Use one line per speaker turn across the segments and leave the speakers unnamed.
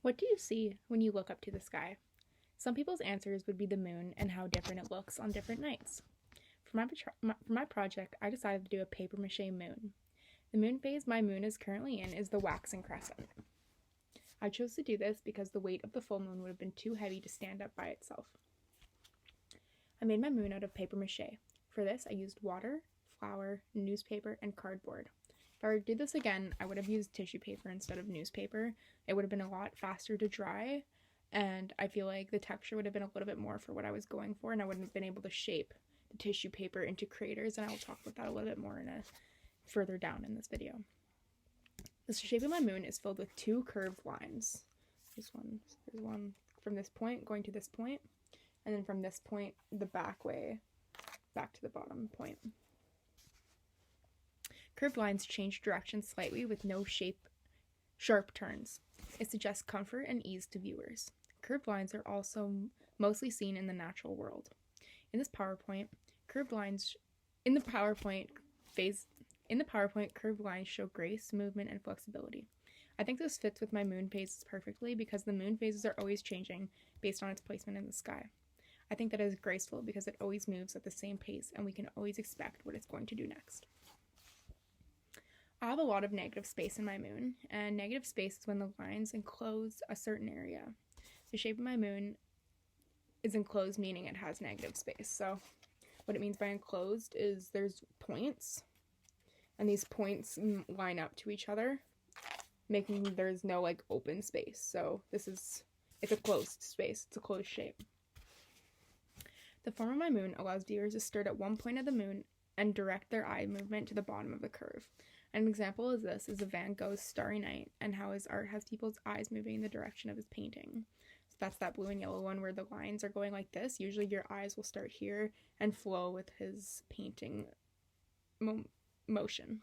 What do you see when you look up to the sky? Some people's answers would be the moon and how different it looks on different nights. For my project, I decided to do a paper mache moon. The moon phase my moon is currently in is the waxing crescent. I chose to do this because the weight of the full moon would have been too heavy to stand up by itself. I made my moon out of paper mache. For this, I used water, flour, newspaper, and cardboard. If I were to do this again, I would have used tissue paper instead of newspaper. It would have been a lot faster to dry, and I feel like the texture would have been a little bit more for what I was going for, and I wouldn't have been able to shape the tissue paper into craters, and I will talk about that a little bit more further down in this video. The shape of my moon is filled with two curved lines. There's one from this point going to this point, and then from this point, the back way, back to the bottom point. Curved lines change direction slightly with no sharp turns. It suggests comfort and ease to viewers. Curved lines are also mostly seen in the natural world. In the PowerPoint, curved lines show grace, movement, and flexibility. I think this fits with my moon phases perfectly because the moon phases are always changing based on its placement in the sky. I think that is graceful because it always moves at the same pace and we can always expect what it's going to do next. I have a lot of negative space in my moon, and negative space is when the lines enclose a certain area. The shape of my moon is enclosed, meaning it has negative space. So what it means by enclosed is there's points, and these points line up to each other, making there's no like open space. So it's a closed space, it's a closed shape. The form of my moon allows viewers to start at one point of the moon and direct their eye movement to the bottom of the curve. An example of this is Van Gogh's Starry Night and how his art has people's eyes moving in the direction of his painting. So that's that blue and yellow one where the lines are going like this. Usually your eyes will start here and flow with his painting motion.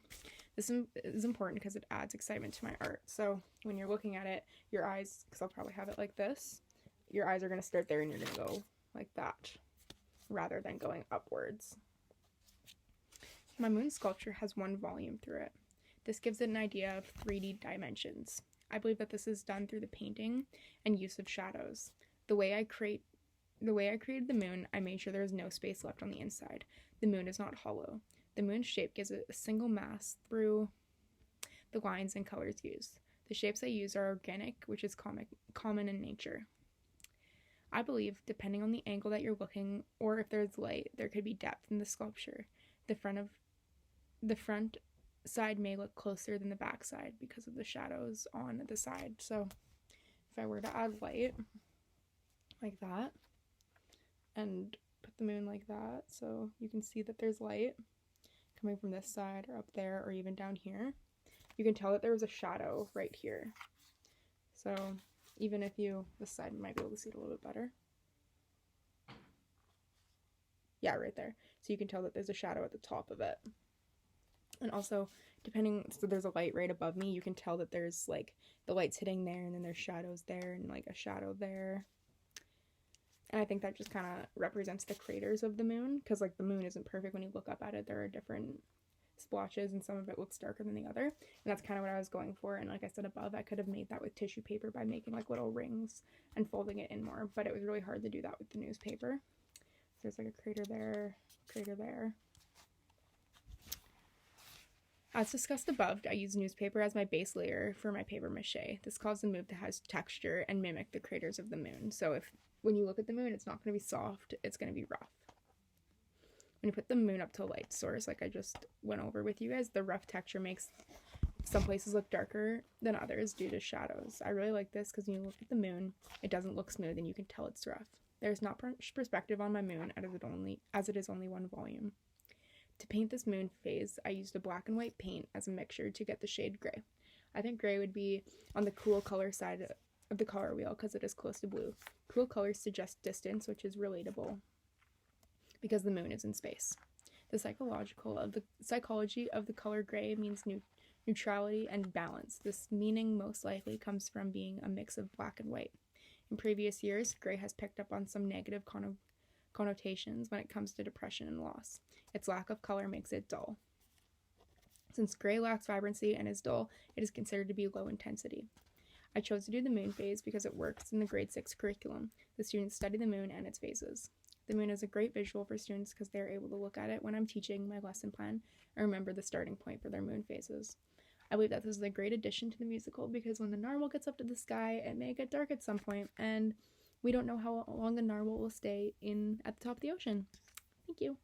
This is important because it adds excitement to my art. So when you're looking at it, your eyes, because I'll probably have it like this, your eyes are going to start there and you're going to go like that rather than going upwards. My moon sculpture has one volume through it. This gives it an idea of 3D dimensions. I believe that this is done through the painting and use of shadows. The way I created the moon, I made sure there was no space left on the inside. The moon is not hollow. The moon's shape gives it a single mass through the lines and colors used. The shapes I use are organic, which is common in nature. I believe, depending on the angle that you're looking or if there's light, there could be depth in the sculpture. The front side may look closer than the back side because of the shadows on the side. So if I were to add light like that and put the moon like that so you can see that there's light coming from this side or up there or even down here, you can tell that there was a shadow right here. So even if this side might be able to see it a little bit better. Yeah, right there. So you can tell that there's a shadow at the top of it. And also, so there's a light right above me, you can tell that there's like the light's hitting there and then there's shadows there and like a shadow there. And I think that just kind of represents the craters of the moon because like the moon isn't perfect when you look up at it. There are different splotches and some of it looks darker than the other. And that's kind of what I was going for. And like I said above, I could have made that with tissue paper by making like little rings and folding it in more. But it was really hard to do that with the newspaper. There's like a crater there, crater there. As discussed above, I use newspaper as my base layer for my paper mache. This caused the moon to have texture and mimic the craters of the moon. So when you look at the moon, it's not going to be soft, it's going to be rough. When you put the moon up to a light source, like I just went over with you guys, the rough texture makes some places look darker than others due to shadows. I really like this because when you look at the moon, it doesn't look smooth and you can tell it's rough. There's not much perspective on my moon as it is only one volume. To paint this moon phase, I used a black and white paint as a mixture to get the shade gray. I think gray would be on the cool color side of the color wheel because it is close to blue. Cool colors suggest distance, which is relatable because the moon is in space. The psychology of the color gray means neutrality and balance. This meaning most likely comes from being a mix of black and white. In previous years, gray has picked up on some negative connotations when it comes to depression and loss. Its lack of color makes it dull. Since gray lacks vibrancy and is dull, it is considered to be low intensity. I chose to do the moon phase because it works in the grade 6 curriculum. The students study the moon and its phases. The moon is a great visual for students because they are able to look at it when I'm teaching my lesson plan and remember the starting point for their moon phases. I believe that this is a great addition to the musical because when the narwhal gets up to the sky, it may get dark at some point, and we don't know how long the narwhal will stay at the top of the ocean. Thank you.